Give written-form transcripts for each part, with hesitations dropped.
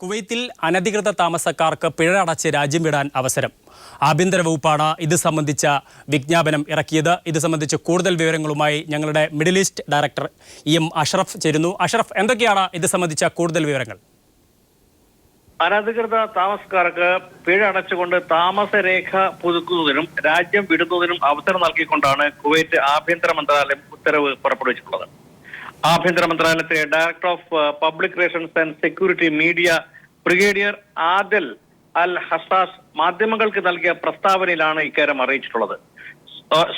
കുവൈത്തിൽ അനധികൃത താമസക്കാർക്ക് പിഴ അടച്ച് രാജ്യം വിടാൻ അവസരം. ആഭ്യന്തര വകുപ്പാണ് ഇത് സംബന്ധിച്ച വിജ്ഞാപനം ഇറക്കിയത്. ഇത് സംബന്ധിച്ച് കൂടുതൽ വിവരങ്ങളുമായി ഞങ്ങളുടെ middle east director M Ashraf ചേരുന്നു. അഷ്റഫ്, എന്തൊക്കെയാണ് ഇത് സംബന്ധിച്ച കൂടുതൽ വിവരങ്ങൾ? അനധികൃത താമസക്കാർക്ക് പിഴ അടച്ചുകൊണ്ട് താമസരേഖ പുതുക്കുന്നതിനും രാജ്യം വിടുന്നതിനും അവസരം നൽകിക്കൊണ്ടാണ് കുവൈറ്റ് ആഭ്യന്തര മന്ത്രാലയം ഉത്തരവ് പുറപ്പെടുവിച്ചിട്ടുള്ളത്. ആഭ്യന്തര മന്ത്രാലയത്തിലെ director of public relations and security media brigadier Adel Al Hasas മാധ്യമങ്ങൾക്ക് നൽകിയ പ്രസ്താവനയിലാണ് ഇക്കാര്യം അറിയിച്ചിട്ടുള്ളത്.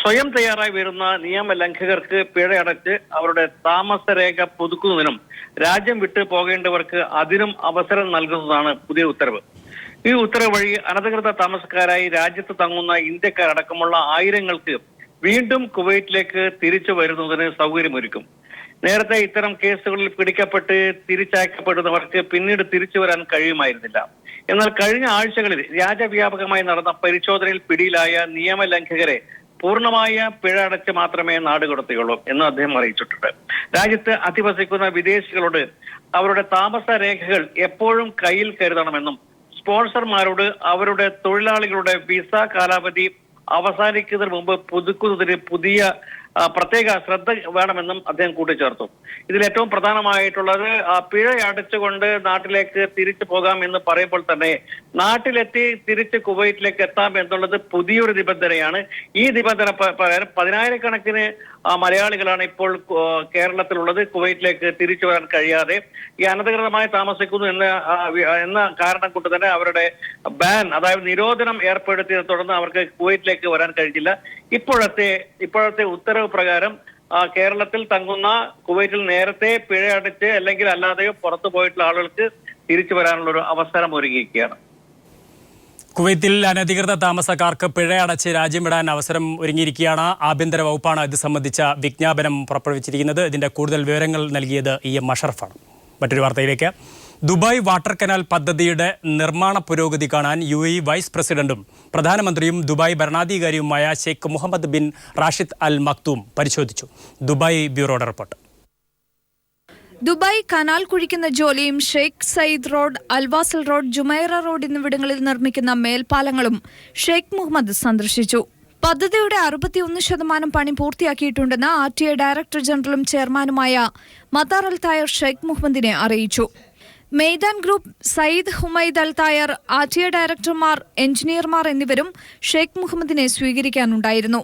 സ്വയം തയ്യാറായി വരുന്ന നിയമലംഘകർക്ക് പിഴ അടച്ച് അവരുടെ താമസരേഖ പുതുക്കുന്നതിനും രാജ്യം വിട്ടു പോകേണ്ടവർക്ക് അതിനും അവസരം നൽകുന്നതാണ് പുതിയ ഉത്തരവ്. ഈ ഉത്തരവ് വഴി അനധികൃത താമസക്കാരായി രാജ്യത്ത് തങ്ങുന്ന ഇന്ത്യക്കാരടക്കമുള്ള ആയിരങ്ങൾക്ക് വീണ്ടും കുവൈറ്റിലേക്ക് തിരിച്ചു വരുന്നതിന് സൗകര്യമൊരുക്കും. നേരത്തെ ഇത്തരം കേസുകളിൽ പിടിക്കപ്പെട്ട് തിരിച്ചയക്കപ്പെടുന്നവർക്ക് പിന്നീട് തിരിച്ചു വരാൻ കഴിയുമായിരുന്നില്ല. എന്നാൽ കഴിഞ്ഞ ആഴ്ചകളിൽ രാജ്യവ്യാപകമായി നടന്ന പരിശോധനയിൽ പിടിയിലായ നിയമലംഘകരെ പൂർണ്ണമായ പിഴ അടച്ച് മാത്രമേ നാടുകടത്തുകയുള്ളൂ എന്ന് അദ്ദേഹം അറിയിച്ചിട്ടുണ്ട്. രാജ്യത്ത് അധിവസിക്കുന്ന വിദേശികളോട് അവരുടെ താമസ രേഖകൾ എപ്പോഴും കയ്യിൽ കരുതണമെന്നും സ്പോൺസർമാരോട് അവരുടെ തൊഴിലാളികളുടെ വിസ കാലാവധി അവസാനിക്കുന്നതിന് മുമ്പ് പുതുക്കുന്നതിന് പുതിയ പ്രത്യേക ശ്രദ്ധ വേണമെന്നും അദ്ദേഹം കൂട്ടിച്ചേർത്തു. ഇതിൽ ഏറ്റവും പ്രധാനമായിട്ടുള്ളത് പിഴ അടച്ചുകൊണ്ട് നാട്ടിലേക്ക് തിരിച്ചു പോകാം എന്ന് പറയുമ്പോൾ തന്നെ നാട്ടിലെത്തി തിരിച്ച് കുവൈറ്റിലേക്ക് എത്താം എന്നുള്ളത് പുതിയൊരു നിബന്ധനയാണ്. ഈ നിബന്ധന പ്രകാരം 10,000-കണക്കിന് മലയാളികളാണ് ഇപ്പോൾ കേരളത്തിലുള്ളത്. കുവൈറ്റിലേക്ക് തിരിച്ചു വരാൻ കഴിയാതെ ഈ അനധികൃതമായി താമസിക്കുന്നു എന്ന കാരണം കൊണ്ട് തന്നെ അവരുടെ ബാൻ, അതായത് നിരോധനം ഏർപ്പെടുത്തിയതിനെ തുടർന്ന് അവർക്ക് കുവൈറ്റിലേക്ക് വരാൻ കഴിഞ്ഞില്ല. ഇപ്പോഴത്തെ ഉത്തരവ് പ്രകാരം കേരളത്തിൽ തങ്ങുന്ന കുവൈറ്റിൽ നേരത്തെ പിഴ അടച്ച് അല്ലെങ്കിൽ അല്ലാതെയോ പുറത്തു പോയിട്ടുള്ള ആളുകൾക്ക് തിരിച്ചു വരാനുള്ള ഒരു അവസരം ഒരുങ്ങിയിരിക്കുകയാണ്. കുവൈത്തിൽ അനധികൃത താമസക്കാർക്ക് പിഴ അടച്ച് രാജ്യം വിടാൻ അവസരം ഒരുങ്ങിയിരിക്കുകയാണ്. ആഭ്യന്തര വകുപ്പാണ് ഇത് സംബന്ധിച്ച വിജ്ഞാപനം പുറപ്പെടുവിച്ചിരിക്കുന്നത്. ഇതിന്റെ കൂടുതൽ വിവരങ്ങൾ നൽകിയത് എം അഷ്റഫാണ്. മറ്റൊരു വാർത്തയിലേക്ക്. ദുബായ് വാട്ടർ കനാൽ പദ്ധതിയുടെ നിർമ്മാണ പുരോഗതി കാണാൻ UAE വൈസ് പ്രസിഡന്റും പ്രധാനമന്ത്രിയും ദുബായ് ഭരണാധികാരിയുമായ Sheikh Mohammed bin Rashid Al Maktoum പരിശോധിച്ചു. ദുബായ് ബ്യൂറോയുടെ റിപ്പോർട്ട്. ദുബായ് കനാൽ കുഴിക്കുന്ന ജോലിയും Sheikh Zayed road, Al Wasl road, Jumeirah road എന്നിവിടങ്ങളിൽ നിർമ്മിക്കുന്ന മേൽപ്പാലങ്ങളും ഷെയ്ഖ് മുഹമ്മദ് സന്ദർശിച്ചു. പദ്ധതിയുടെ 61% പണി പൂർത്തിയാക്കിയിട്ടുണ്ടെന്ന് RTA ഡയറക്ടർ ജനറലും ചെയർമാനുമായ മതാർ അൽ തായർ ഷെയ്ഖ് മുഹമ്മദിനെ അറിയിച്ചു. മെയ്ദാൻ ഗ്രൂപ്പ്, സയ്യിദ് ഹുമൈദ് അൽ തായർ, RTA ഡയറക്ടർമാർ, എഞ്ചിനീയർമാർ എന്നിവരും ഷെയ്ഖ് മുഹമ്മദിനെ സ്വീകരിക്കാനുണ്ടായിരുന്നു.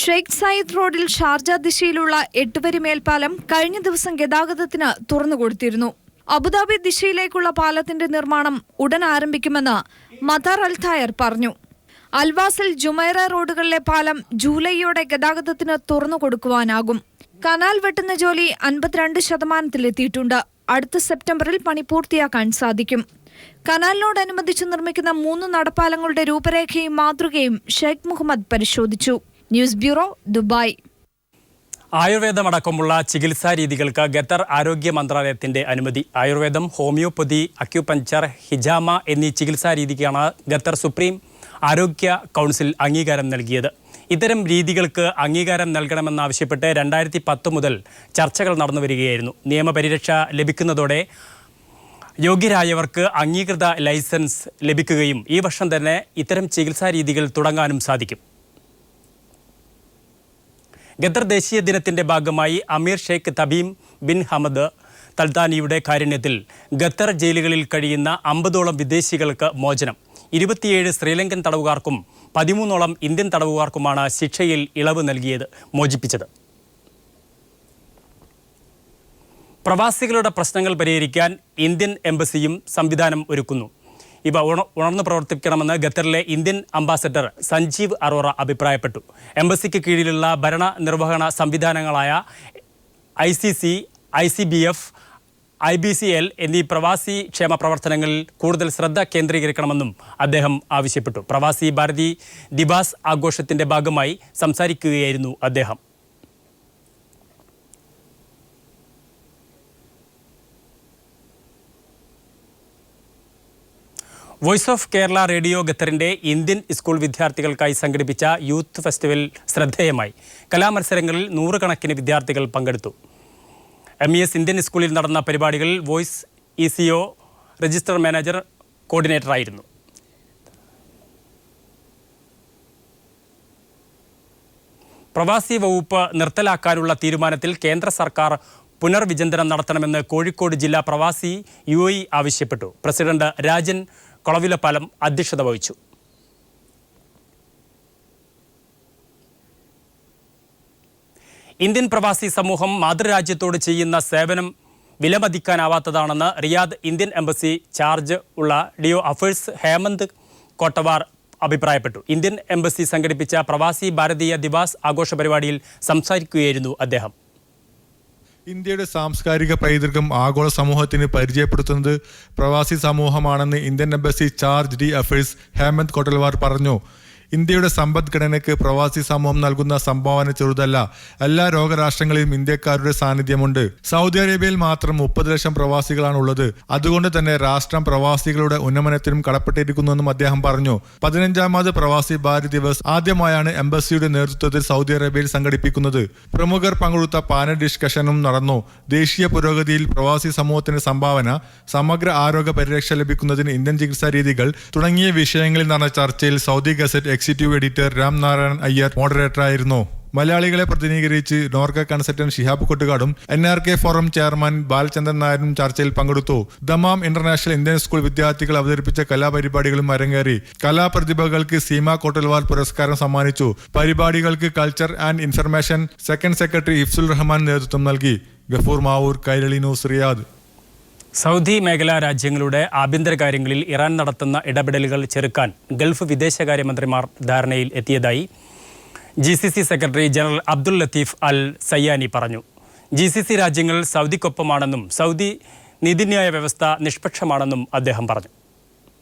ഷെയ്ഖ് സയ്യിദ് റോഡിൽ ഷാർജ ദിശയിലുള്ള 8 വരി മേൽപ്പാലം കഴിഞ്ഞ ദിവസം ഗതാഗതത്തിന് തുറന്നുകൊടുത്തിരുന്നു. അബുദാബി ദിശയിലേക്കുള്ള പാലത്തിന്റെ നിർമ്മാണം ഉടൻ ആരംഭിക്കുമെന്ന് മതാർ അൽ തായർ പറഞ്ഞു. അൽവാസിൽ, ജുമൈറ റോഡുകളിലെ പാലം ജൂലൈയോടെ ഗതാഗതത്തിന് തുറന്നുകൊടുക്കുവാനാകും. കനാൽ വെട്ടുന്ന ജോലി 52%-ലെത്തിയിട്ടുണ്ട്. അടുത്ത സെപ്റ്റംബറിൽ പണി പൂർത്തിയാക്കാൻ സാധിക്കും. കനാലിനോടനുബന്ധിച്ച് നിർമ്മിക്കുന്ന 3 നടപ്പാലങ്ങളുടെ രൂപരേഖയും മാതൃകയും ഷെയ്ഖ് മുഹമ്മദ് പരിശോധിച്ചു. News bureau, Dubai. ആയുർവേദമടക്കമുള്ള ചികിത്സാ രീതികൾക്ക് ഖത്തർ ആരോഗ്യ മന്ത്രാലയത്തിന്റെ അനുമതി. ആയുർവേദം, ഹോമിയോപ്പതി, അക്യുപഞ്ചർ, ഹിജാമ എന്നീ ചികിത്സാ രീതിക്കാണ് ഖത്തർ സുപ്രീം ആരോഗ്യ കൗൺസിൽ അംഗീകാരം നൽകിയത്. ഇത്തരം രീതികൾക്ക് അംഗീകാരം നൽകണമെന്നാവശ്യപ്പെട്ട് 2010 മുതൽ ചർച്ചകൾ നടന്നു വരികയായിരുന്നു. നിയമപരിരക്ഷ ലഭിക്കുന്നതോടെ യോഗ്യരായവർക്ക് അംഗീകൃത ലൈസൻസ് ലഭിക്കുകയും ഈ വർഷം തന്നെ ഇത്തരം ചികിത്സാ രീതികൾ തുടങ്ങാനും സാധിക്കും. ഖത്തർ ദേശീയ ദിനത്തിന്റെ ഭാഗമായി അമീർ ഷെയ്ഖ് തബീം ബിൻ ഹമദ് തൽത്താനിയുടെ കാരുണ്യത്തിൽ ഖത്തർ ജയിലുകളിൽ കഴിയുന്ന 50ഓളം വിദേശികൾക്ക് മോചനം. 27 ശ്രീലങ്കൻ തടവുകാർക്കും 13ഓളം ഇന്ത്യൻ തടവുകാർക്കുമാണ് ശിക്ഷയിൽ ഇളവ് മോചിപ്പിച്ചത്. പ്രവാസികളുടെ പ്രശ്നങ്ങൾ പരിഹരിക്കാൻ ഇന്ത്യൻ എംബസിയും സംവിധാനം ഒരുക്കുന്നു. ഇവ ഉണർന്നു പ്രവർത്തിക്കണമെന്ന് ഖത്തറിലെ ഇന്ത്യൻ അംബാസഡർ സഞ്ജീവ് അറോറ അഭിപ്രായപ്പെട്ടു. എംബസിക്ക് കീഴിലുള്ള ഭരണ നിർവഹണ സംവിധാനങ്ങളായ ICC, ICBF, IBCL എന്നീ പ്രവാസി ക്ഷേമ പ്രവർത്തനങ്ങളിൽ കൂടുതൽ ശ്രദ്ധ കേന്ദ്രീകരിക്കണമെന്നും അദ്ദേഹം ആവശ്യപ്പെട്ടു. പ്രവാസി ഭാരതി ദിവാസ് ആഘോഷത്തിന്റെ ഭാഗമായി സംസാരിക്കുകയായിരുന്നു അദ്ദേഹം. വോയിസ് ഓഫ് കേരള റേഡിയോ ഖത്തറിന്റെ ഇന്ത്യൻ സ്കൂൾ വിദ്യാർത്ഥികൾക്കായി സംഘടിപ്പിച്ച യൂത്ത് ഫെസ്റ്റിവൽ ശ്രദ്ധേയമായി. കലാമത്സരങ്ങളിൽ 100 കണക്കിന് വിദ്യാർത്ഥികൾ പങ്കെടുത്തു. MES ഇന്ത്യൻ സ്കൂളിൽ നടന്ന പരിപാടികളിൽ വോയിസ് ECO രജിസ്റ്റർ മാനേജർ കോർഡിനേറ്ററായിരുന്നു. പ്രവാസി വകുപ്പ് നിർത്തലാക്കാനുള്ള തീരുമാനത്തിൽ കേന്ദ്ര സർക്കാർ പുനർവിചിന്തനം നടത്തണമെന്ന് കോഴിക്കോട് ജില്ലാ പ്രവാസി UAE ആവശ്യപ്പെട്ടു. പ്രസിഡന്റ് രാജൻ കൊളവിലപ്പാലം അധ്യക്ഷത വഹിച്ചു. ഇന്ത്യൻ പ്രവാസി സമൂഹം മാതൃരാജ്യത്തോട് ചെയ്യുന്ന സേവനം വിലമതിക്കാനാവാത്തതാണെന്ന് റിയാദ് ഇന്ത്യൻ എംബസി ചാർജ് ഉള്ള DO അഫേഴ്സ് ഹേമന്ത് കോട്ടവാർ അഭിപ്രായപ്പെട്ടു. ഇന്ത്യൻ എംബസി സംഘടിപ്പിച്ച പ്രവാസി ഭാരതീയ ദിവാസ് ആഘോഷ പരിപാടിയിൽ സംസാരിക്കുകയായിരുന്നു അദ്ദേഹം. ഇന്ത്യയുടെ സാംസ്കാരിക പൈതൃകം ആഗോള സമൂഹത്തിന് പരിചയപ്പെടുത്തുന്നത് പ്രവാസി സമൂഹമാണെന്ന് Indian embassy charge d'affaires Hemant Kotalwar പറഞ്ഞു. ഇന്ത്യയുടെ സമ്പദ്ഘടനയ്ക്ക് പ്രവാസി സമൂഹം നൽകുന്ന സംഭാവന ചെറുതല്ല. എല്ലാ ലോകരാഷ്ട്രങ്ങളിലും ഇന്ത്യക്കാരുടെ സാന്നിധ്യമുണ്ട്. സൗദി അറേബ്യയിൽ മാത്രം 30 ലക്ഷം പ്രവാസികളാണ് ഉള്ളത്. അതുകൊണ്ട് തന്നെ രാഷ്ട്രം പ്രവാസികളുടെ ഉന്നമനത്തിനും കടപ്പെട്ടിരിക്കുന്നുവെന്നും അദ്ദേഹം പറഞ്ഞു. 15ാമത് പ്രവാസി ഭാരത് ദിവസ് ആദ്യമായാണ് എംബസിയുടെ നേതൃത്വത്തിൽ സൗദി അറേബ്യയിൽ സംഘടിപ്പിക്കുന്നത്. പ്രമുഖർ പങ്കെടുത്ത പാനൽ ഡിസ്കഷനും നടന്നു. ദേശീയ പുരോഗതിയിൽ പ്രവാസി സമൂഹത്തിന്റെ സംഭാവന, സമഗ്ര ആരോഗ്യ പരിരക്ഷ ലഭിക്കുന്നതിന് ഇന്ത്യൻ ചികിത്സാ രീതികൾ തുടങ്ങിയ വിഷയങ്ങളിൽ നടന്ന ചർച്ചയിൽ Saudi Gazette executive editor Ram Narayan Iyer മോഡറേറ്ററായിരുന്നു. മലയാളികളെ പ്രതിനിധീകരിച്ച് നോർക്ക കൺസൾട്ടന്റ് ഷിഹാബ് കൊട്ടുകാടും NRK ഫോറം ചെയർമാൻ ബാലചന്ദ്രൻ നായരും ചർച്ചയിൽ പങ്കെടുത്തു. ദമാം ഇന്റർനാഷണൽ ഇന്ത്യൻ സ്കൂൾ വിദ്യാർത്ഥികൾ അവതരിപ്പിച്ച കലാപരിപാടികളും അരങ്ങേറി. കലാപ്രതിഭകൾക്ക് സീമ കോട്ടൽവാർ പുരസ്കാരം സമ്മാനിച്ചു. പരിപാടികൾക്ക് culture and information second secretary Ifzul Rahman നേതൃത്വം നൽകി. Gafoor Mavoor, Kairali news, Riyadh. Saudi മേഖലാ രാജ്യങ്ങളുടെ ആഭ്യന്തര കാര്യങ്ങളിൽ ഇറാൻ നടത്തുന്ന ഇടപെടലുകൾ ചെറുക്കാൻ ഗൾഫ് വിദേശകാര്യമന്ത്രിമാർ ധാരണയിൽ എത്തിയതായി GCC secretary general Abdul Latif Al Zayani പറഞ്ഞു. GCC രാജ്യങ്ങൾ സൗദിക്കൊപ്പമാണെന്നും സൗദി നീതിന്യായ വ്യവസ്ഥ നിഷ്പക്ഷമാണെന്നും അദ്ദേഹം പറഞ്ഞു.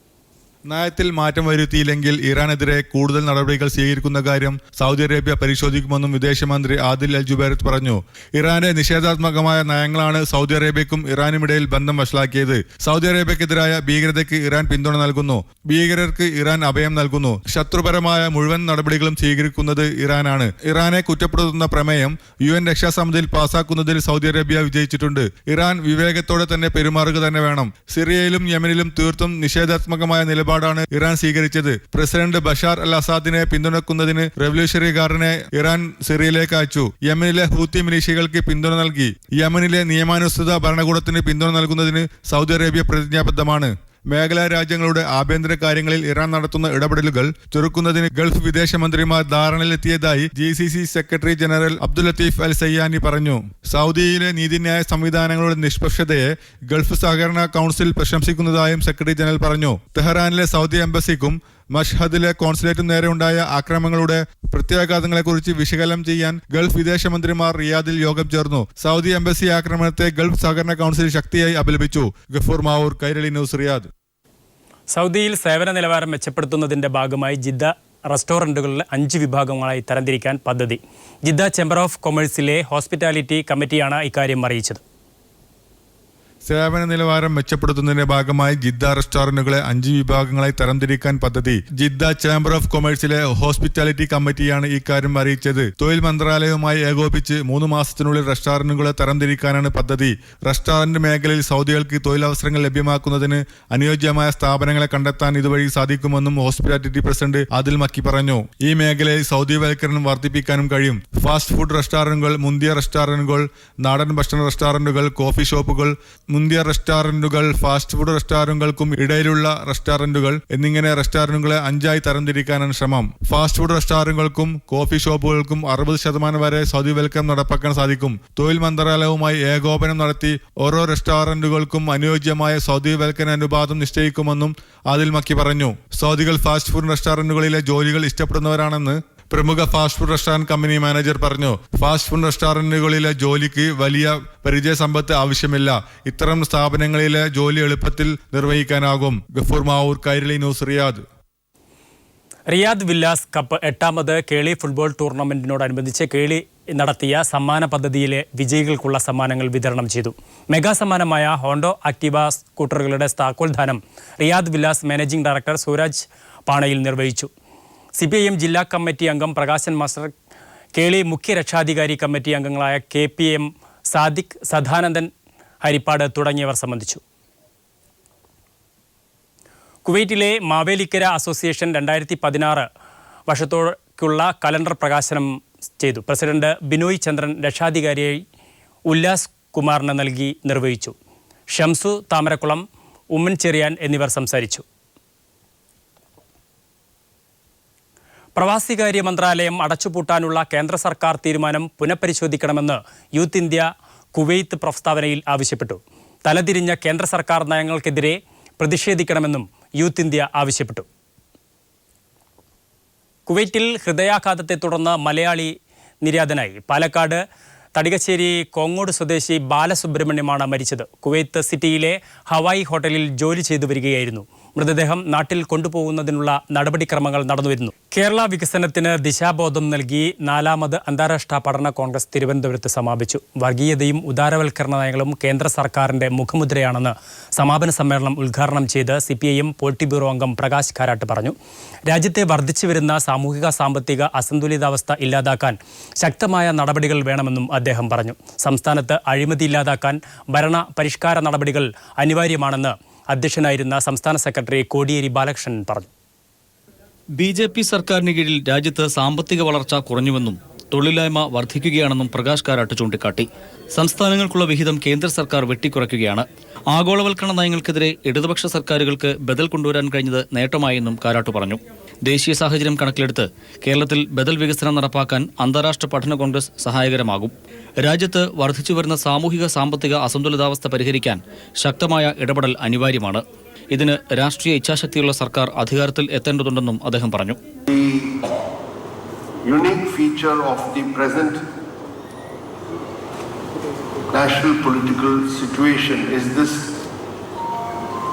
നയത്തിൽ മാറ്റം വരുത്തിയില്ലെങ്കിൽ ഇറാനെതിരെ കൂടുതൽ നടപടികൾ സ്വീകരിക്കുന്ന കാര്യം സൗദി അറേബ്യ പരിശോധിക്കുമെന്നും വിദേശമന്ത്രി ആദിൽ അൽ ജുബൈർ പറഞ്ഞു. ഇറാന്റെ നിഷേധാത്മകമായ നയങ്ങളാണ് സൗദി അറേബ്യക്കും ഇറാനുമിടയിൽ ബന്ധം വഷളാക്കിയത്. സൗദി അറേബ്യക്കെതിരായ ഭീകരതയ്ക്ക് ഇറാൻ പിന്തുണ നൽകുന്നു. ഭീകരർക്ക് ഇറാൻ അഭയം നൽകുന്നു. ശത്രുപരമായ മുഴുവൻ നടപടികളും സ്വീകരിക്കുന്നത് ഇറാനാണ്. ഇറാനെ കുറ്റപ്പെടുത്തുന്ന പ്രമേയം UN രക്ഷാസമിതിയിൽ പാസാക്കുന്നതിൽ സൗദി അറേബ്യ വിജയിച്ചിട്ടുണ്ട്. ഇറാൻ വിവേകത്തോടെ തന്നെ പെരുമാറുക തന്നെ വേണം. സിറിയയിലും യമനിലും തീർത്തും നിഷേധാത്മകമായ നിലപാടാണ് ഇറാൻ സ്വീകരിച്ചത്. പ്രസിഡന്റ് ബഷാർ അൽ അസാദിനെ പിന്തുണക്കുന്നതിന് റവല്യൂഷണറി ഗാർഡിനെ ഇറാൻ സിറിയയിലേക്ക് അയച്ചു. യമനിലെ ഹൂത്തി മിലീഷ്യകൾക്ക് പിന്തുണ നൽകി. യമനിലെ നിയമാനുസൃത ഭരണകൂടത്തിന് പിന്തുണ നൽകുന്നതിന് സൗദി അറേബ്യ പ്രതിജ്ഞാബദ്ധമാണ്. മേഖലാ രാജ്യങ്ങളുടെ ആഭ്യന്തര കാര്യങ്ങളിൽ ഇറാൻ നടത്തുന്ന ഇടപെടലുകൾ ചെറുക്കുന്നതിന് ഗൾഫ് വിദേശമന്ത്രിമാർ ധാരണയിലെത്തിയതായി GCC secretary general Abdul Latif Al Zayani പറഞ്ഞു. സൗദിയിലെ നീതിന്യായ സംവിധാനങ്ങളുടെ നിഷ്പക്ഷതയെ ഗൾഫ് സഹകരണ കൗൺസിൽ പ്രശംസിക്കുന്നതായും സെക്രട്ടറി ജനറൽ പറഞ്ഞു. തെഹ്റാനിലെ സൗദി എംബസിക്കും മഷ്ഹദിലെ കോൺസുലേറ്റിനും നേരെ ഉണ്ടായ ആക്രമണങ്ങളുടെ പ്രത്യാഘാതങ്ങളെക്കുറിച്ച് വിശകലനം ചെയ്യാൻ ഗൾഫ് വിദേശമന്ത്രിമാർ റിയാദിൽ യോഗം ചേർന്നു. സൗദി എംബസി ആക്രമണത്തെ ഗൾഫ് സഹകരണ കൗൺസിൽ ശക്തിയായി അപലപിച്ചു. Gafoor Mavoor, Kairali news, Riyadh. സൗദിയിൽ സേവന നിലവാരം മെച്ചപ്പെടുത്തുന്നതിന്റെ ഭാഗമായി ജിദ്ദ റെസ്റ്റോറൻറ്റുകളിൽ 5 വിഭാഗങ്ങളായി തരംതിരിക്കാൻ പദ്ധതി. ജിദ്ദ ചേംബർ ഓഫ് കൊമേഴ്സിലെ ഹോസ്പിറ്റാലിറ്റി കമ്മിറ്റിയാണ് ഇക്കാര്യം അറിയിച്ചത്. സേവന നിലവാരം മെച്ചപ്പെടുത്തുന്നതിന്റെ ഭാഗമായി ജിദ്ദ റെസ്റ്റോറന്റുകളെ 5 വിഭാഗങ്ങളായി തരംതിരിക്കാൻ പദ്ധതി. ജിദ്ദ ചേംബർ ഓഫ് കൊമേഴ്സിലെ ഹോസ്പിറ്റാലിറ്റി കമ്മിറ്റിയാണ് ഇക്കാര്യം അറിയിച്ചത്. തൊഴിൽ മന്ത്രാലയവുമായി ഏകോപിച്ച് 3 മാസത്തിനുള്ളിൽ റെസ്റ്റോറന്റുകളെ തരംതിരിക്കാനാണ് പദ്ധതി. റെസ്റ്റോറന്റ് മേഖലയിൽ സൗദികൾക്ക് തൊഴിലവസരങ്ങൾ ലഭ്യമാക്കുന്നതിന് അനുയോജ്യമായ സ്ഥാപനങ്ങളെ കണ്ടെത്താൻ ഇതുവഴി സാധിക്കുമെന്നും ഹോസ്പിറ്റാലിറ്റി പ്രസിഡന്റ് ആദിൽ മക്കി പറഞ്ഞു. ഈ മേഖലയിൽ സൗദിവൽക്കരണം വർദ്ധിപ്പിക്കാനും കഴിയും. ഫാസ്റ്റ് ഫുഡ് റെസ്റ്റോറന്റുകൾ, മുന്തിയ റെസ്റ്റോറന്റുകൾ, നാടൻ ഭക്ഷണ റെസ്റ്റോറന്റുകൾ, കോഫി ഷോപ്പുകൾ, മുന്തിയ റെസ്റ്റോറന്റുകൾ, ഫാസ്റ്റ് ഫുഡ് റെസ്റ്റോറന്റുകൾക്കും ഇടയിലുള്ള റെസ്റ്റോറന്റുകൾ എന്നിങ്ങനെ റെസ്റ്റോറന്റുകളെ 5ആയി തരംതിരിക്കാനാണ് ശ്രമം. ഫാസ്റ്റ് ഫുഡ് റെസ്റ്റോറന്റുകൾക്കും കോഫി ഷോപ്പുകൾക്കും 60% വരെ സൗദിവൽക്കരണം നടപ്പാക്കാൻ സാധിക്കും. തൊഴിൽ മന്ത്രാലയവുമായി ഏകോപനം നടത്തി ഓരോ റെസ്റ്റോറന്റുകൾക്കും അനുയോജ്യമായ സൗദിവൽക്കരണ അനുപാതം നിശ്ചയിക്കുമെന്നും ആദിൽ മക്കി പറഞ്ഞു. സൗദികൾ ഫാസ്റ്റ് ഫുഡ് റെസ്റ്റോറന്റുകളിലെ ജോലികൾ ഇഷ്ടപ്പെടുന്നവരാണെന്ന് പ്രമുഖ fast food restaurant company manager പറഞ്ഞു. ഫാസ്റ്റ് ഫുഡ് റെസ്റ്റോറന്റുകളിലെ ജോലിക്ക് വലിയ പരിചയ സമ്പത്ത് ആവശ്യമില്ല. ഇത്തരം സ്ഥാപനങ്ങളിലെ ജോലി എളുപ്പത്തിൽ നിർവഹിക്കാനാകും. Gafoor Mavoor, Kairali news, Riyadh. Riyadh villas cup 8ാമത് കേളി ഫുട്ബോൾ ടൂർണമെന്റിനോടനുബന്ധിച്ച് കേളി നടത്തിയ സമ്മാന പദ്ധതിയിലെ വിജയികൾക്കുള്ള സമ്മാനങ്ങൾ വിതരണം ചെയ്തു. മെഗാ സമ്മാനമായ ഹോണ്ടോ ആക്റ്റീവ സ്കൂട്ടറുകളുടെ താക്കോൽദാനം Riyadh villas managing director Sooraj Panayil നിർവഹിച്ചു. CPIM ജില്ലാ കമ്മിറ്റി അംഗം പ്രകാശൻ മാസ്റ്റർ, കേളി മുഖ്യ രക്ഷാധികാരി കമ്മിറ്റി അംഗങ്ങളായ KPM സാദിഖ്, സദാനന്ദൻ ഹരിപ്പാട് തുടങ്ങിയവർ സംബന്ധിച്ചു. കുവൈറ്റിലെ മാവേലിക്കര അസോസിയേഷൻ 2016 വർഷത്തോടുള്ള കലണ്ടർ പ്രകാശനം ചെയ്തു. പ്രസിഡന്റ് ബിനോയ് ചന്ദ്രൻ രക്ഷാധികാരിയായി ഉല്ലാസ് കുമാറിന് നൽകി നിർവഹിച്ചു. ഷംസു താമരക്കുളം, ഉമ്മൻ ചെറിയാൻ എന്നിവർ സംസാരിച്ചു. പ്രവാസികാര്യ മന്ത്രാലയം അടച്ചുപൂട്ടാനുള്ള കേന്ദ്ര സർക്കാർ തീരുമാനം പുനഃപരിശോധിക്കണമെന്ന് യൂത്ത് ഇന്ത്യ കുവൈത്ത് പ്രസ്താവനയിൽ ആവശ്യപ്പെട്ടു. തലതിരിഞ്ഞ കേന്ദ്ര സർക്കാർ നയങ്ങൾക്കെതിരെ പ്രതിഷേധിക്കണമെന്നും യൂത്ത് ഇന്ത്യ ആവശ്യപ്പെട്ടു. കുവൈറ്റിൽ ഹൃദയാഘാതത്തെ തുടർന്ന് മലയാളി നിര്യാതനായി. പാലക്കാട് തടികശ്ശേരി കോങ്ങോട് സ്വദേശി ബാലസുബ്രഹ്മണ്യമാണ് മരിച്ചത്. കുവൈത്ത് സിറ്റിയിലെ ഹവായി ഹോട്ടലിൽ ജോലി ചെയ്തു വരികയായിരുന്നു. മൃതദേഹം നാട്ടിൽ കൊണ്ടുപോകുന്നതിനുള്ള നടപടിക്രമങ്ങൾ നടന്നുവരുന്നു. കേരള വികസനത്തിന് ദിശാബോധം നൽകി 4ാമത് അന്താരാഷ്ട്ര പഠന കോൺഗ്രസ് തിരുവനന്തപുരത്ത് സമാപിച്ചു. വർഗീയതയും ഉദാരവൽക്കരണ നയങ്ങളും കേന്ദ്ര സർക്കാരിന്റെ മുഖമുദ്രയാണെന്ന് സമാപന സമ്മേളനം ഉദ്ഘാടനം ചെയ്ത് CPIM പോളിറ്റ് ബ്യൂറോ അംഗം പ്രകാശ് കാരാട്ട് പറഞ്ഞു. രാജ്യത്തെ വർദ്ധിച്ചുവരുന്ന സാമൂഹിക സാമ്പത്തിക അസന്തുലിതാവസ്ഥ ഇല്ലാതാക്കാൻ ശക്തമായ നടപടികൾ വേണമെന്നും അദ്ദേഹം പറഞ്ഞു. സംസ്ഥാനത്ത് അഴിമതി ഇല്ലാതാക്കാൻ ഭരണ പരിഷ്കാര നടപടികൾ അനിവാര്യമാണെന്ന് അധ്യക്ഷനായിരുന്ന സംസ്ഥാന സെക്രട്ടറി കോടിയേരി ബാലകൃഷ്ണൻ പറഞ്ഞു. BJP സർക്കാരിന് കീഴിൽ രാജ്യത്ത് സാമ്പത്തിക വളർച്ച കുറഞ്ഞുവെന്നും തൊഴിലില്ലായ്മ വർദ്ധിക്കുകയാണെന്നും പ്രകാശ് കാരാട്ട് ചൂണ്ടിക്കാട്ടി. സംസ്ഥാനങ്ങൾക്കുള്ള വിഹിതം കേന്ദ്ര സർക്കാർ വെട്ടിക്കുറയ്ക്കുകയാണ്. ആഗോളവൽക്കരണ നയങ്ങൾക്കെതിരെ ഇടതുപക്ഷ സർക്കാരുകൾക്ക് ബദൽ കൊണ്ടുവരാൻ കഴിഞ്ഞത് നേട്ടമായെന്നും കാരാട്ട് പറഞ്ഞു. ദേശീയ സാഹചര്യം കണക്കിലെടുത്ത് കേരളത്തിൽ ബദൽ വികസനം നടപ്പാക്കാൻ അന്താരാഷ്ട്ര പഠന കോൺഗ്രസ് സഹായകരമാകും. രാജ്യത്ത് വർദ്ധിച്ചുവരുന്ന സാമൂഹിക സാമ്പത്തിക അസന്തുലിതാവസ്ഥ പരിഹരിക്കാൻ ശക്തമായ ഇടപെടൽ അനിവാര്യമാണ്. ഇതിന് രാഷ്ട്രീയ ഇച്ഛാശക്തിയുള്ള സർക്കാർ അധികാരത്തിൽ എത്തേണ്ടതുണ്ടെന്നും അദ്ദേഹം പറഞ്ഞു. Unique feature of the present national political situation is this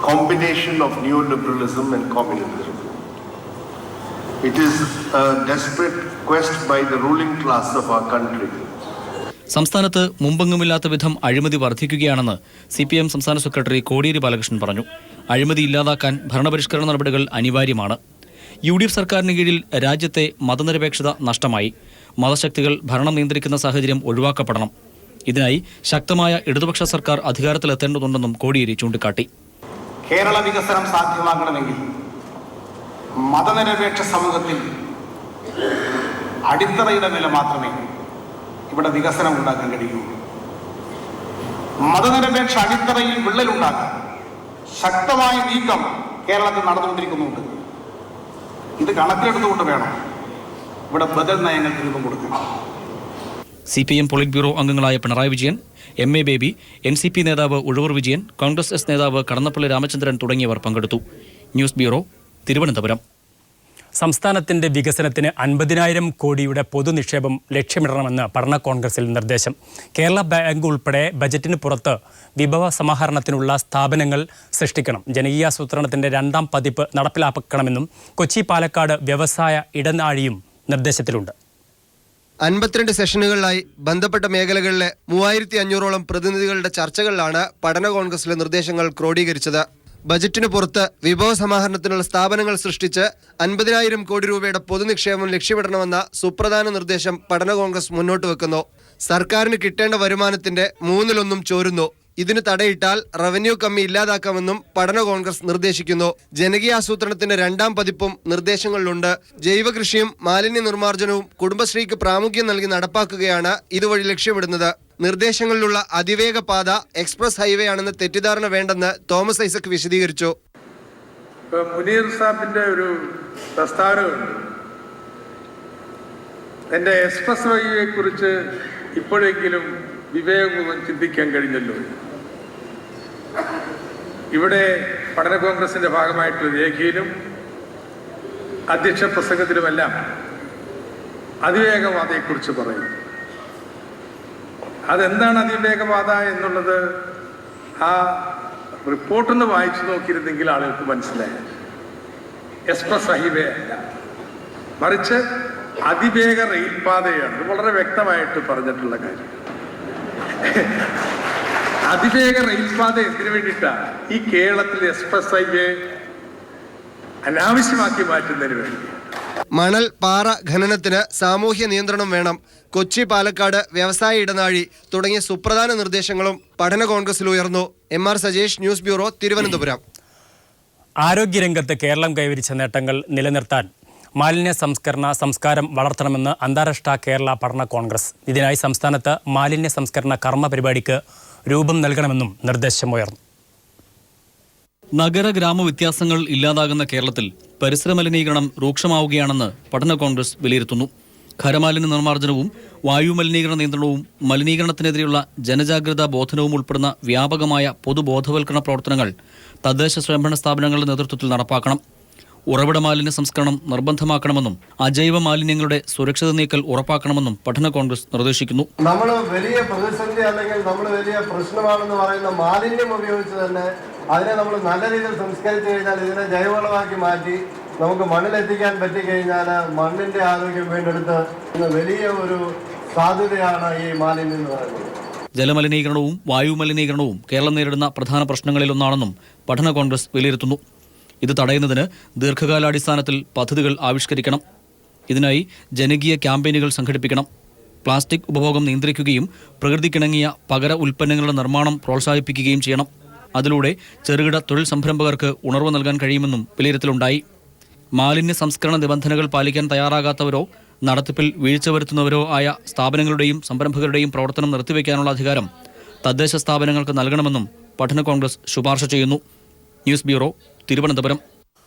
combination of neoliberalism and communism. It is a desperate quest by the ruling class of our country. സംസ്ഥാനത്ത് മുമ്പെങ്ങുമില്ലാത്ത വിധം അഴിമതി വർദ്ധിക്കുകയാണെന്ന് CPIM സംസ്ഥാന സെക്രട്ടറി കോടിയേരി ബാലകൃഷ്ണൻ പറഞ്ഞു. അഴിമതി ഇല്ലാതാക്കാൻ ഭരണപരിഷ്കരണ നടപടികൾ അനിവാര്യമാണ്. UDF സർക്കാരിന് കീഴിൽ രാജ്യത്തെ മതനിരപേക്ഷത നഷ്ടമായി. മതശക്തികൾ ഭരണം നിയന്ത്രിക്കുന്ന സാഹചര്യം ഒഴിവാക്കപ്പെടണം. ഇതിനായി ശക്തമായ ഇടതുപക്ഷ സർക്കാർ അധികാരത്തിലെത്തേണ്ടതുണ്ടെന്നും കോടിയേരി ചൂണ്ടിക്കാട്ടി. കേരള വികസനം സാധ്യമാകണമെങ്കിൽ മതനിരപേക്ഷ സമൂഹത്തിൽ അടിത്തറയുടെ നില മാത്രമേ ഇവിടെ വികസനം ഉണ്ടാക്കാൻ കഴിയൂ. മതനിരപേക്ഷ അടിത്തറയിൽ വിള്ളലുണ്ടാക്കാൻ ശക്തമായ നീക്കം കേരളത്തിൽ നടന്നുകൊണ്ടിരിക്കുന്നുണ്ട്. ഇത് കണക്കിലെടുത്തുകൊണ്ട് വേണം ഇവിടെ ബദൽ നയങ്ങൾക്ക് രൂപം കൊടുക്കാൻ. CPIM പോളിറ്റ് ബ്യൂറോ അംഗങ്ങളായ Pinarayi Vijayan, MA baby, NCP നേതാവ് ഉഴവൂർ വിജയൻ, കോൺഗ്രസ് S നേതാവ് കടന്നപ്പള്ളി രാമചന്ദ്രൻ തുടങ്ങിയവർ പങ്കെടുത്തു. News bureau, Thiruvananthapuram. സംസ്ഥാനത്തിന്റെ വികസനത്തിന് 50,000 കോടിയുടെ പൊതുനിക്ഷേപം ലക്ഷ്യമിടണമെന്ന് പഠന കോൺഗ്രസിൽ നിർദ്ദേശം. കേരള ബാങ്ക് ഉൾപ്പെടെ ബജറ്റിന് പുറത്ത് വിഭവ സമാഹരണത്തിനുള്ള സ്ഥാപനങ്ങൾ സൃഷ്ടിക്കണം. ജനകീയാസൂത്രണത്തിന്റെ 2ാം പതിപ്പ് നടപ്പിലാക്കണമെന്നും കൊച്ചി പാലക്കാട് വ്യവസായ ഇടനാഴിയും നിർദ്ദേശത്തിലുണ്ട്. 52 സെഷനുകളിലായി ബന്ധപ്പെട്ട മേഖലകളിലെ 3500ഓളം പ്രതിനിധികളുടെ ചർച്ചകളിലാണ് പഠന കോൺഗ്രസിലെ നിർദ്ദേശങ്ങൾ ക്രോഡീകരിച്ചത്. ബജറ്റിന് പുറത്ത് വിഭവ സമാഹരണത്തിനുള്ള സ്ഥാപനങ്ങൾ സൃഷ്ടിച്ച് 50,000 കോടി രൂപയുടെ പൊതുനിക്ഷേപം ലക്ഷ്യമിടണമെന്ന സുപ്രധാന നിർദ്ദേശം പഠന കോൺഗ്രസ് മുന്നോട്ട് വെക്കുന്നു. സർക്കാരിന് കിട്ടേണ്ട വരുമാനത്തിന്റെ 1/3 ചോരുന്നു. ഇതിന് തടയിട്ടാൽ റവന്യൂ കമ്മി ഇല്ലാതാക്കാമെന്നും പഠന കോൺഗ്രസ് നിർദ്ദേശിക്കുന്നു. ജനകീയാസൂത്രണത്തിന്റെ 2ാം പതിപ്പും നിർദ്ദേശങ്ങളിലുണ്ട്. ജൈവ കൃഷിയും മാലിന്യ നിർമ്മാർജ്ജനവും കുടുംബശ്രീക്ക് പ്രാമുഖ്യം നൽകി നടപ്പാക്കുകയാണ് ഇതുവഴി ലക്ഷ്യമിടുന്നത്. നിർദ്ദേശങ്ങളിലുള്ള അതിവേഗ പാത എക്സ്പ്രസ് ഹൈവേ ആണെന്ന് തെറ്റിദ്ധാരണ വേണ്ടെന്ന് തോമസ് ഐസക് വിശദീകരിച്ചു. മുനീർ സാബിന്റെ ഒരു പ്രസ്താവനയുണ്ട്. എന്റെ എക്സ്പ്രസ് ഹൈവേയെ കുറിച്ച് ഇപ്പോഴെങ്കിലും വിവേകപൂർവ്വം ചിന്തിക്കാൻ കഴിഞ്ഞല്ലോ. ഇവിടെ പഠന കോൺഗ്രസിന്റെ ഭാഗമായിട്ടുള്ള രേഖയിലും അധ്യക്ഷ പ്രസംഗത്തിലുമെല്ലാം അതിവേഗപാതയെക്കുറിച്ച് പറയും. അതെന്താണ് അതിവേഗപാത എന്നുള്ളത് ആ റിപ്പോർട്ടൊന്ന് വായിച്ചു നോക്കിയിരുന്നെങ്കിൽ ആളുകൾക്ക് മനസ്സിലായി. എക്സ്പ്രസ് ഹൈവേ അല്ല, മറിച്ച് അതിവേഗ റെയിൽപാതയാണ്. വളരെ വ്യക്തമായിട്ട് പറഞ്ഞിട്ടുള്ള കാര്യം. അതിവേഗ റെയിൽപാത എന്തിനു വേണ്ടിയിട്ടാണ്? ഈ കേരളത്തിലെ എക്സ്പ്രസ് ഹൈവേ അനാവശ്യമാക്കി മാറ്റുന്നതിന് വേണ്ടി. മണൽ പാറ ഖനനത്തിന് സാമൂഹ്യ നിയന്ത്രണം വേണം. കൊച്ചി പാലക്കാട് വ്യവസായ ഇടനാഴി തുടങ്ങിയ സുപ്രധാന നിർദ്ദേശങ്ങളും പഠന കോൺഗ്രസിൽ ഉയർന്നു. MR Sajesh, news bureau, Thiruvananthapuram. ആരോഗ്യരംഗത്ത് കേരളം കൈവരിച്ച നേട്ടങ്ങൾ നിലനിർത്താൻ മാലിന്യ സംസ്കാരം വളർത്തണമെന്ന് അന്താരാഷ്ട്ര കേരള പഠന കോൺഗ്രസ്. ഇതിനായി സംസ്ഥാനത്ത് മാലിന്യ സംസ്കരണ കർമ്മ പരിപാടിക്ക് രൂപം നൽകണമെന്നും നിർദ്ദേശമുയർന്നു. നഗര ഗ്രാമ വ്യത്യാസങ്ങൾ ഇല്ലാതാകുന്ന കേരളത്തിൽ പരിസര മലിനീകരണം രൂക്ഷമാവുകയാണെന്ന് പഠന കോൺഗ്രസ് വിലയിരുത്തുന്നു. ഖരമാലിന്യ നിർമ്മാർജ്ജനവും വായു മലിനീകരണ നിയന്ത്രണവും മലിനീകരണത്തിനെതിരെയുള്ള ജനജാഗ്രതാ ബോധനവും ഉൾപ്പെടുന്ന വ്യാപകമായ പൊതുബോധവൽക്കരണ പ്രവർത്തനങ്ങൾ തദ്ദേശ സ്വയംഭരണ സ്ഥാപനങ്ങളുടെ നേതൃത്വത്തിൽ നടപ്പാക്കണം. ഉറവിട മാലിന്യ സംസ്കരണം നിർബന്ധമാക്കണമെന്നും അജൈവ മാലിന്യങ്ങളുടെ സുരക്ഷിത നീക്കൽ ഉറപ്പാക്കണമെന്നും പഠന കോൺഗ്രസ് നിർദ്ദേശിക്കുന്നു. നമ്മൾ വലിയ പ്രതിസന്ധി അല്ലെങ്കിൽ നമ്മൾ വലിയ പ്രശ്നമാണെന്ന് പറയുന്ന മാലിന്യം ഉപയോഗിച്ച് തന്നെ അതിനെ നമ്മൾ നല്ല രീതിയിൽ സംസ്കരിച്ചു കഴിഞ്ഞാൽ ഇതിനെ ജൈവവളമാക്കി മാറ്റി നമുക്ക് മണ്ണിലെത്തിക്കാൻ പറ്റിക്കഴിഞ്ഞാൽ മണ്ണിന്റെ ആരോഗ്യം വീണ്ടെടുത്ത് വലിയ ഒരു സാധ്യതയാണ് ഈ മാലിന്യം എന്ന് പറയുന്നത്. ജലമലിനീകരണവും വായു മലിനീകരണവും കേരളം നേരിടുന്ന പ്രധാന പ്രശ്നങ്ങളിലൊന്നാണെന്നും പഠന കോൺഗ്രസ് വിലയിരുത്തുന്നു. ഇത് തടയുന്നതിന് ദീർഘകാലാടിസ്ഥാനത്തിൽ പദ്ധതികൾ ആവിഷ്കരിക്കണം. ഇതിനായി ജനകീയ ക്യാമ്പയിനുകൾ സംഘടിപ്പിക്കണം. പ്ലാസ്റ്റിക് ഉപഭോഗം നിയന്ത്രിക്കുകയും പ്രകൃതിക്കിണങ്ങിയ പകര ഉൽപ്പന്നങ്ങളുടെ നിർമ്മാണം പ്രോത്സാഹിപ്പിക്കുകയും ചെയ്യണം. അതിലൂടെ ചെറുകിട തൊഴിൽ സംരംഭകർക്ക് ഉണർവ് നൽകാൻ കഴിയുമെന്നും വിലയിരുത്തലുണ്ടായി. മാലിന്യ സംസ്കരണ നിബന്ധനകൾ പാലിക്കാൻ തയ്യാറാകാത്തവരോ നടത്തിപ്പിൽ വീഴ്ച വരുത്തുന്നവരോ ആയ സ്ഥാപനങ്ങളുടെയും സംരംഭകരുടെയും പ്രവർത്തനം നിർത്തിവെക്കാനുള്ള അധികാരം തദ്ദേശ സ്ഥാപനങ്ങൾക്ക് നൽകണമെന്നും പഠന കോൺഗ്രസ് ശുപാർശ ചെയ്യുന്നു. News bureau, Thiruvananthapuram.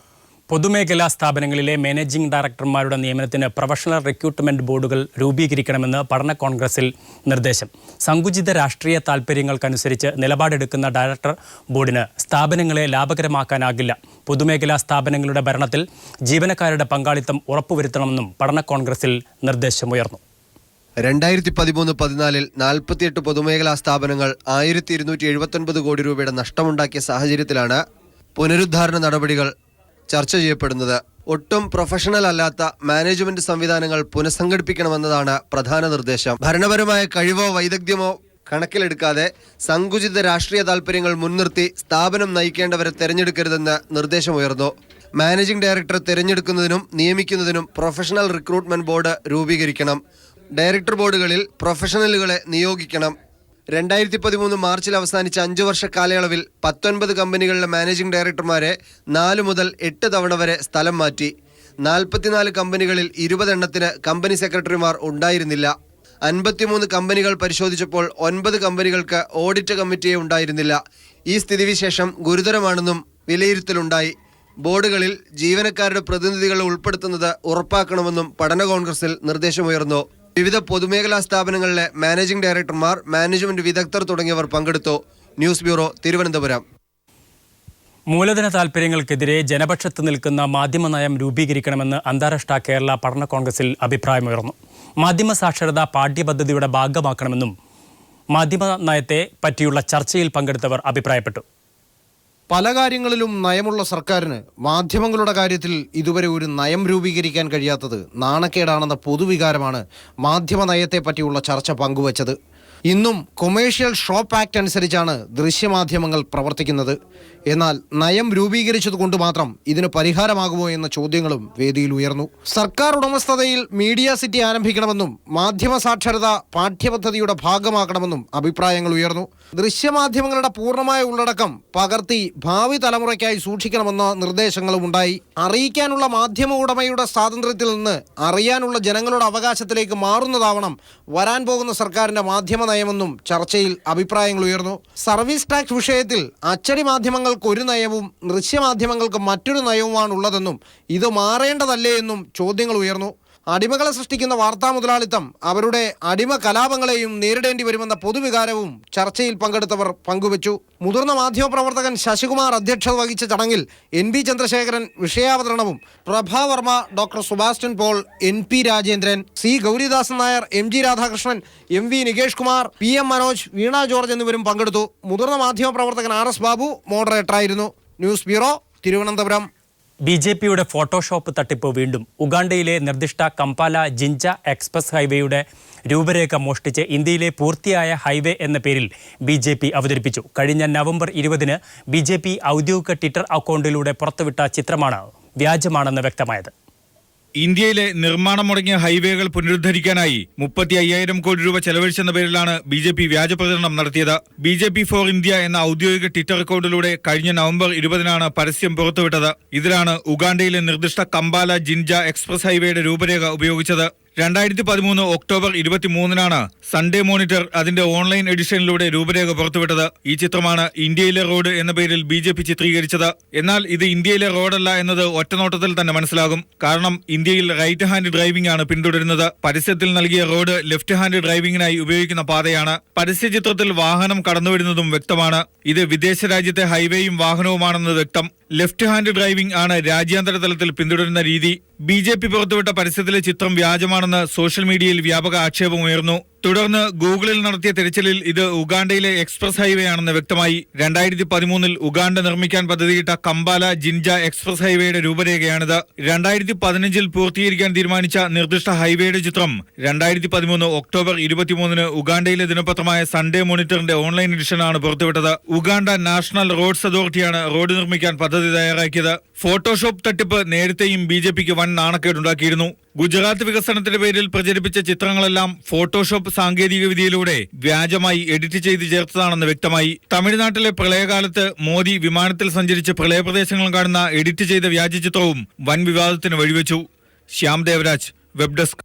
പൊതുമേഖലാ സ്ഥാപനങ്ങളിലെ മാനേജിംഗ് ഡയറക്ടർമാരുടെ നിയമനത്തിന് പ്രൊഫഷണൽ റിക്രൂട്ട്മെന്റ് ബോർഡുകൾ രൂപീകരിക്കണമെന്ന് പഠന കോൺഗ്രസിൽ നിർദ്ദേശം. സങ്കുചിത രാഷ്ട്രീയ താൽപ്പര്യങ്ങൾക്കനുസരിച്ച് നിലപാടെടുക്കുന്ന ഡയറക്ടർ ബോർഡിന് സ്ഥാപനങ്ങളെ ലാഭകരമാക്കാനാകില്ല. പൊതുമേഖലാ സ്ഥാപനങ്ങളുടെ ഭരണത്തിൽ ജീവനക്കാരുടെ പങ്കാളിത്തം ഉറപ്പുവരുത്തണമെന്നും പഠന കോൺഗ്രസിൽ നിർദ്ദേശമുയർന്നു. 2013-14 48 പൊതുമേഖലാ സ്ഥാപനങ്ങൾ 1279 കോടി രൂപയുടെ നഷ്ടമുണ്ടാക്കിയ സാഹചര്യത്തിലാണ് പുനരുദ്ധാരണ നടപടികൾ ചർച്ച ചെയ്യപ്പെടുന്നത്. ഒട്ടും പ്രൊഫഷണൽ അല്ലാത്ത മാനേജ്മെന്റ് സംവിധാനങ്ങൾ പുനഃസംഘടിപ്പിക്കണമെന്നതാണ് പ്രധാന നിർദ്ദേശം. ഭരണപരമായ കഴിവോ വൈദഗ്ധ്യമോ കണക്കിലെടുക്കാതെ സങ്കുചിത രാഷ്ട്രീയ താൽപ്പര്യങ്ങൾ മുൻനിർത്തി സ്ഥാപനം നയിക്കേണ്ടവരെ തെരഞ്ഞെടുക്കരുതെന്ന് നിർദ്ദേശമുയർന്നു. മാനേജിംഗ് ഡയറക്ടറെ തെരഞ്ഞെടുക്കുന്നതിനും നിയമിക്കുന്നതിനും പ്രൊഫഷണൽ റിക്രൂട്ട്മെന്റ് ബോർഡ് രൂപീകരിക്കണം. ഡയറക്ടർ ബോർഡുകളിൽ പ്രൊഫഷണലുകളെ നിയോഗിക്കണം. 2013 മാർച്ചിൽ അവസാനിച്ച 5 വർഷ കാലയളവിൽ 19 കമ്പനികളിലെ മാനേജിംഗ് ഡയറക്ടർമാരെ 4 മുതൽ 8 തവണ വരെ സ്ഥലം മാറ്റി. 44 കമ്പനികളിൽ 20 എണ്ണത്തിന് കമ്പനി സെക്രട്ടറിമാർ ഉണ്ടായിരുന്നില്ല. 53 കമ്പനികൾ പരിശോധിച്ചപ്പോൾ 9 കമ്പനികൾക്ക് ഓഡിറ്റ് കമ്മിറ്റിയെ ഉണ്ടായിരുന്നില്ല. ഈ സ്ഥിതിവിശേഷം ഗുരുതരമാണെന്നും വിലയിരുത്തലുണ്ടായി. ബോർഡുകളിൽ ജീവനക്കാരുടെ പ്രതിനിധികളെ ഉൾപ്പെടുത്തുന്നത് ഉറപ്പാക്കണമെന്നും പഠന കോൺഗ്രസിൽ നിർദ്ദേശമുയർന്നു. വിവിധ പൊതുമേഖലാ സ്ഥാപനങ്ങളിലെ മാനേജിംഗ് ഡയറക്ടർമാർ, മാനേജ്മെന്റ് വിദഗ്ധർ തുടങ്ങിയവർ പങ്കെടുത്തു. News bureau, Thiruvananthapuram. മൂലധന താൽപ്പര്യങ്ങൾക്കെതിരെ ജനപക്ഷത്ത് നിൽക്കുന്ന മാധ്യമ നയം രൂപീകരിക്കണമെന്ന് അന്താരാഷ്ട്ര കേരള പഠന കോൺഗ്രസിൽ അഭിപ്രായമുയർന്നു. മാധ്യമ സാക്ഷരത പാഠ്യപദ്ധതിയുടെ ഭാഗമാക്കണമെന്നും മാധ്യമ നയത്തെ പറ്റിയുള്ള ചർച്ചയിൽ പങ്കെടുത്തവർ അഭിപ്രായപ്പെട്ടു. പല കാര്യങ്ങളിലും നയമുള്ള സർക്കാരിന് മാധ്യമങ്ങളുടെ കാര്യത്തിൽ ഇതുവരെ ഒരു നയം രൂപീകരിക്കാൻ കഴിയാത്തത് നാണക്കേടാണെന്ന പൊതുവികാരമാണ് മാധ്യമ നയത്തെ പറ്റിയുള്ള ചർച്ച പങ്കുവച്ചത്. ഇന്നും കൊമേഴ്ഷ്യൽ ഷോപ്പ് ആക്ട് അനുസരിച്ചാണ് ദൃശ്യമാധ്യമങ്ങൾ പ്രവർത്തിക്കുന്നത്. എന്നാൽ നയം രൂപീകരിച്ചതുകൊണ്ട് മാത്രം ഇതിന് പരിഹാരമാകുമോ എന്ന ചോദ്യങ്ങളും വേദിയിൽ ഉയർന്നു. സർക്കാർ ഉടമസ്ഥതയിൽ മീഡിയ സിറ്റി ആരംഭിക്കണമെന്നും മാധ്യമ സാക്ഷരത പാഠ്യപദ്ധതിയുടെ ഭാഗമാക്കണമെന്നും അഭിപ്രായങ്ങൾ ഉയർന്നു. ദൃശ്യമാധ്യമങ്ങളുടെ പൂർണ്ണമായ ഉള്ളടക്കം പകർത്തി ഭാവി തലമുറയ്ക്കായി സൂക്ഷിക്കണമെന്ന നിർദ്ദേശങ്ങളും ഉണ്ടായി. അറിയിക്കാനുള്ള മാധ്യമ ഉടമയുടെ സ്വാതന്ത്ര്യത്തിൽ നിന്ന് അറിയാനുള്ള ജനങ്ങളുടെ അവകാശത്തിലേക്ക് മാറുന്നതാവണം വരാൻ പോകുന്ന സർക്കാരിന്റെ മാധ്യമ നയമെന്നും ചർച്ചയിൽ അഭിപ്രായങ്ങൾ ഉയർന്നു. സർവീസ് ടാക്സ് വിഷയത്തിൽ അച്ചടി മാധ്യമങ്ങൾക്ക് ഒരു നയവും ദൃശ്യമാധ്യമങ്ങൾക്ക് മറ്റൊരു നയവുമാണ് ഉള്ളതെന്നും ഇത് മാറേണ്ടതല്ലേ എന്നും ചോദ്യങ്ങൾ ഉയർന്നു. അടിമകളെ സൃഷ്ടിക്കുന്ന വാർത്താ മുതലാളിത്തം അവരുടെ അടിമ കലാപങ്ങളെയും നേരിടേണ്ടി വരുമെന്ന പൊതുവികാരവും ചർച്ചയിൽ പങ്കെടുത്തവർ പങ്കുവച്ചു. മുതിർന്ന മാധ്യമപ്രവർത്തകൻ ശശികുമാർ അധ്യക്ഷത വഹിച്ച ചടങ്ങിൽ NB ചന്ദ്രശേഖരൻ വിഷയാവതരണവും Prabhavarma, doctor Sebastian Paul, NP Rajendran, C Gouridasan Nair, MG Radhakrishnan, MV Nikesh Kumar, PM Manoj, Veena George എന്നിവരും പങ്കെടുത്തു. മുതിർന്ന മാധ്യമപ്രവർത്തകൻ RS ബാബു മോഡറേറ്ററായിരുന്നു. News bureau, Thiruvananthapuram. BJPയുടെ ഫോട്ടോഷോപ്പ് തട്ടിപ്പ് വീണ്ടും. ഉഗാണ്ടയിലെ നിർദ്ദിഷ്ട കമ്പാല ജിഞ്ച എക്സ്പ്രസ് ഹൈവേയുടെ രൂപരേഖ മോഷ്ടിച്ച് ഇന്ത്യയിലെ പൂർത്തിയായ ഹൈവേ എന്ന പേരിൽ BJP അവതരിപ്പിച്ചു. കഴിഞ്ഞ നവംബർ 20-ന് BJP ഔദ്യോഗിക ട്വിറ്റർ അക്കൗണ്ടിലൂടെ പുറത്തുവിട്ട ചിത്രമാണ് വ്യാജമാണെന്ന് വ്യക്തമായത്. ഇന്ത്യയിലെ നിർമ്മാണം മുടങ്ങിയ ഹൈവേകൾ പുനരുദ്ധരിക്കാനായി 35,000 കോടി രൂപ ചെലവഴിച്ചെന്ന പേരിലാണ് BJP വ്യാജ പ്രചരണം നടത്തിയത്. BJP ഫോർ ഇന്ത്യ എന്ന ഔദ്യോഗിക ട്വിറ്റർ അക്കൗണ്ടിലൂടെ കഴിഞ്ഞ നവംബർ 20-നാണ് പരസ്യം പുറത്തുവിട്ടത്. ഇതിലാണ് ഉഗാണ്ടയിലെ നിർദ്ദിഷ്ട കമ്പാല ജിൻജ എക്സ്പ്രസ് ഹൈവേയുടെ രൂപരേഖ ഉപയോഗിച്ചത്. 2013 ഒക്ടോബർ 23-നാണ് സൺഡേ മോണിറ്റർ അതിന്റെ ഓൺലൈൻ എഡിഷനിലൂടെ രൂപരേഖ പുറത്തുവിട്ടത്. ഈ ചിത്രമാണ് ഇന്ത്യയിലെ റോഡ് എന്ന പേരിൽ BJP ചിത്രീകരിച്ചത്. എന്നാൽ ഇത് ഇന്ത്യയിലെ റോഡല്ല എന്നത് ഒറ്റനോട്ടത്തിൽ തന്നെ മനസ്സിലാകും. കാരണം ഇന്ത്യയിൽ റൈറ്റ് ഹാൻഡ് ഡ്രൈവിംഗ് ആണ് പിന്തുടരുന്നത്. പരസ്യത്തിൽ നൽകിയ റോഡ് ലെഫ്റ്റ് ഹാൻഡ് ഡ്രൈവിംഗിനായി ഉപയോഗിക്കുന്ന പാതയാണ്. പരസ്യ ചിത്രത്തിൽ വാഹനം കടന്നുവരുന്നതും വ്യക്തമാണ്. ഇത് വിദേശ രാജ്യത്തെ ഹൈവേയും വാഹനവുമാണെന്ന് വ്യക്തം. ലെഫ്റ്റ് ഹാൻഡ് ഡ്രൈവിംഗ് ആണ് രാജ്യാന്തര തലത്തിൽ പിന്തുടരുന്ന രീതി. BJP പുറത്തുവിട്ട പരസ്യത്തിലെ ചിത്രം വ്യാജമാണെന്ന് സോഷ്യൽ മീഡിയയിൽ വ്യാപക ആക്ഷേപമുയർന്നു. തുടർന്ന് ഗൂഗിളിൽ നടത്തിയ തിരച്ചിലിൽ ഇത് ഉഗാണ്ടയിലെ എക്സ്പ്രസ് ഹൈവേ ആണെന്ന് വ്യക്തമായി. 2013 ഉഗാണ്ട നിർമ്മിക്കാൻ പദ്ധതിയിട്ട കമ്പാല ജിൻജ എക്സ്പ്രസ് ഹൈവേയുടെ രൂപരേഖയാണിത്. 2015 പൂർത്തീകരിക്കാൻ തീരുമാനിച്ച നിർദ്ദിഷ്ട ഹൈവേയുടെ ചിത്രം 2013 ഒക്ടോബർ 23-ന് ഉഗാണ്ടയിലെ ദിനപത്രമായ സൺഡേ മോണിറ്ററിന്റെ ഓൺലൈൻ എഡിഷനാണ് പുറത്തുവിട്ടത്. ഉഗാണ്ട നാഷണൽ റോഡ്സ് അതോറിറ്റിയാണ് റോഡ് നിർമ്മിക്കാൻ പദ്ധതി തയ്യാറാക്കിയത്. ഫോട്ടോഷോപ്പ് തട്ടിപ്പ് നേരത്തെയും BJPക്ക് വൻ നാണക്കേടുണ്ടാക്കിയിരുന്നു. ഗുജറാത്ത് വികസനത്തിന്റെ പേരിൽ പ്രചരിപ്പിച്ച ചിത്രങ്ങളെല്ലാം ഫോട്ടോഷോപ്പ് സാങ്കേതിക വിദ്യയിലൂടെ വ്യാജമായി എഡിറ്റ് ചെയ്ത് ചേർത്തതാണെന്ന് വ്യക്തമായി. തമിഴ്നാട്ടിലെ പ്രളയകാലത്ത് മോദി വിമാനത്തിൽ സഞ്ചരിച്ച് പ്രളയപ്രദേശങ്ങൾ കാണുന്ന എഡിറ്റ് ചെയ്ത വ്യാജ ചിത്രവും വൻ വിവാദത്തിന് വഴിവെച്ചു. Shyam Devaraj, web desk.